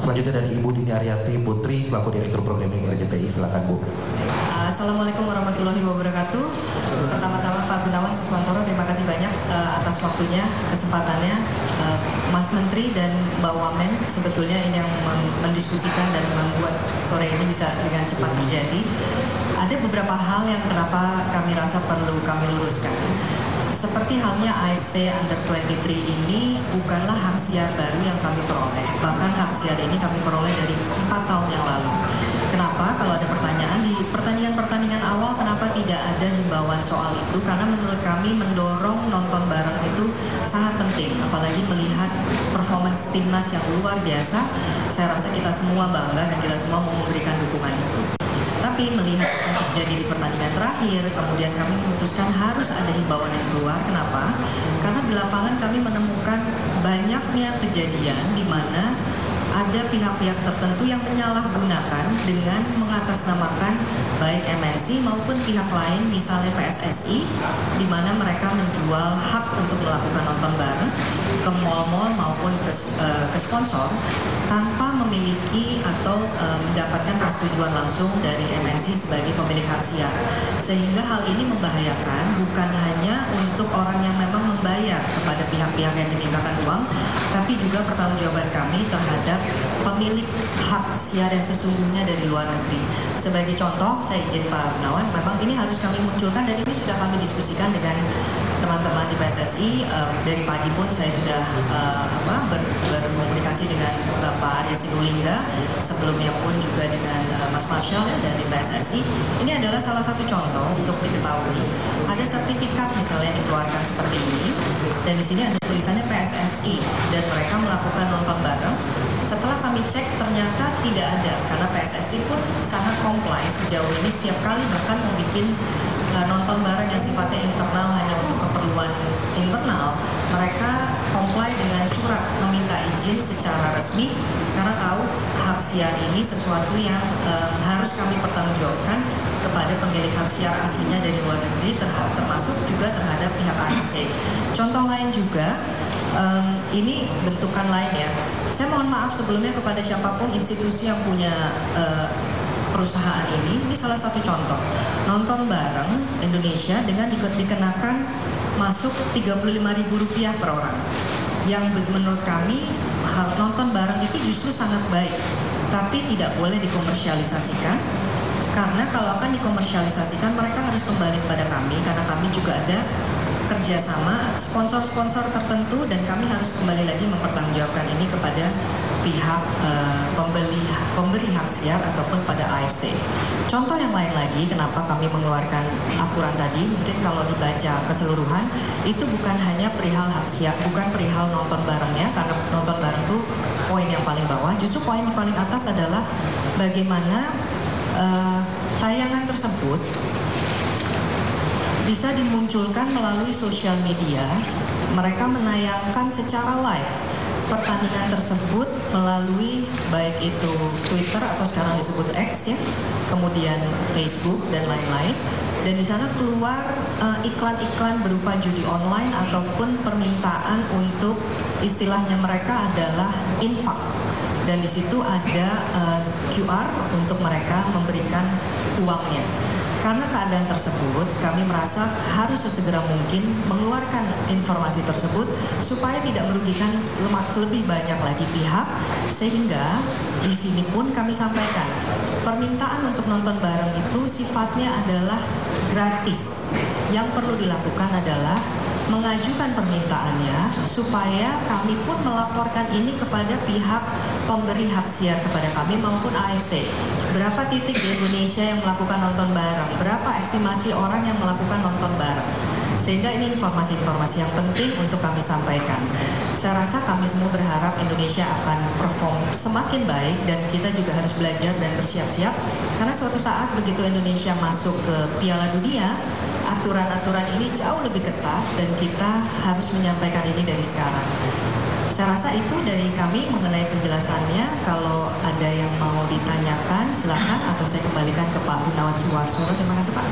Selanjutnya dari Ibu Dini Aryati Putri selaku Direktur Programming RCTI, silakan Bu. Assalamualaikum warahmatullahi wabarakatuh. Pertama-tama Pak Gunawan Suswantoro, terima kasih banyak atas waktunya, kesempatannya. Mas Menteri dan Mbak Wamen, sebetulnya ini yang mendiskusikan dan membuat sore ini bisa dengan cepat terjadi. Ada beberapa hal yang kenapa kami rasa perlu kami luruskan. Seperti halnya AFC Under 23 ini bukanlah hak siar baru yang kami peroleh. Bahkan hak siar ini kami peroleh dari 4 tahun yang lalu. Kenapa? Kalau ada pertanyaan di pertandingan-pertandingan awal, kenapa tidak ada himbauan soal itu? Karena menurut kami mendorong nonton bareng itu sangat penting. Apalagi melihat performance timnas yang luar biasa. Saya rasa kita semua bangga dan kita semua mau memberikan dukungan itu. Tapi melihat yang terjadi di pertandingan terakhir, kemudian kami memutuskan harus ada himbauan yang keluar. Kenapa? Karena di lapangan kami menemukan banyaknya kejadian di mana ada pihak-pihak tertentu yang menyalahgunakan dengan mengatasnamakan baik MNC maupun pihak lain, misalnya PSSI, di mana mereka menjual hak untuk melakukan nonton bareng ke mal-mal maupun ke sponsor tanpa memiliki atau mendapatkan persetujuan langsung dari MNC sebagai pemilik hak siar. Sehingga hal ini membahayakan bukan hanya untuk orang yang memang membayar kepada pihak-pihak yang dimintakan uang, tapi juga pertanggungjawaban kami terhadap pemilik hak siar yang sesungguhnya dari luar negeri. Sebagai contoh, saya izin Pak Gunawan, memang ini harus kami munculkan dan ini sudah kami diskusikan dengan teman-teman di PSSI. Dari pagi pun saya sudah berkomunikasi dengan Bapak Arya Sinulinga, sebelumnya pun juga dengan Mas Marshall dari PSSI. Ini adalah salah satu contoh untuk diketahui. Ada sertifikat misalnya dikeluarkan seperti ini, dan di sini ada tulisannya PSSI dan mereka melakukan nonton bareng. Setelah kami cek ternyata tidak ada, karena PSSI pun sangat comply sejauh ini. Setiap kali bahkan membuat nonton bareng yang sifatnya internal hanya untuk keperluan internal, mereka comply dengan surat meminta izin secara resmi karena tahu hak siar ini sesuatu yang harus kami pertanggungjawabkan kepada pemilik hak siar aslinya dari luar negeri, termasuk juga terhadap pihak AFC. Contoh lain juga, ini bentukan lain ya. Saya mohon maaf sebelumnya kepada siapapun institusi yang punya perusahaan ini salah satu contoh. Nonton bareng Indonesia dengan dikenakan masuk Rp35.000 per orang. Yang menurut kami nonton bareng itu justru sangat baik, tapi tidak boleh dikomersialisasikan. Karena kalau akan dikomersialisasikan mereka harus kembali kepada kami, karena kami juga ada kerjasama sponsor-sponsor tertentu dan kami harus kembali lagi mempertanggungjawabkan ini kepada pihak pemberi hak siar ataupun pada AFC. Contoh yang lain lagi kenapa kami mengeluarkan aturan tadi, mungkin kalau dibaca keseluruhan itu bukan hanya perihal hak siar, bukan perihal nonton barengnya, karena nonton bareng itu poin yang paling bawah. Justru poin di paling atas adalah bagaimana tayangan tersebut bisa dimunculkan melalui sosial media. Mereka menayangkan secara live pertandingan tersebut melalui baik itu Twitter atau sekarang disebut X ya, kemudian Facebook dan lain-lain. Dan di sana keluar iklan-iklan berupa judi online ataupun permintaan untuk, istilahnya mereka adalah infak. Dan di situ ada QR untuk mereka memberikan uangnya. Karena keadaan tersebut, kami merasa harus sesegera mungkin mengeluarkan informasi tersebut supaya tidak merugikan lebih banyak lagi pihak, sehingga di sini pun kami sampaikan permintaan untuk nonton bareng itu sifatnya adalah gratis. Yang perlu dilakukan adalah mengajukan permintaannya supaya kami pun melaporkan ini kepada pihak pemberi hak siar kepada kami maupun AFC. Berapa titik di Indonesia yang melakukan nonton bareng? Berapa estimasi orang yang melakukan nonton bareng? Sehingga ini informasi-informasi yang penting untuk kami sampaikan. Saya rasa kami semua berharap Indonesia akan perform semakin baik dan kita juga harus belajar dan bersiap-siap. Karena suatu saat begitu Indonesia masuk ke Piala Dunia, aturan-aturan ini jauh lebih ketat dan kita harus menyampaikan ini dari sekarang. Saya rasa itu dari kami mengenai penjelasannya. Kalau ada yang mau ditanyakan silakan atau saya kembalikan ke Pak Gunawan Suwarsono. Terima kasih Pak.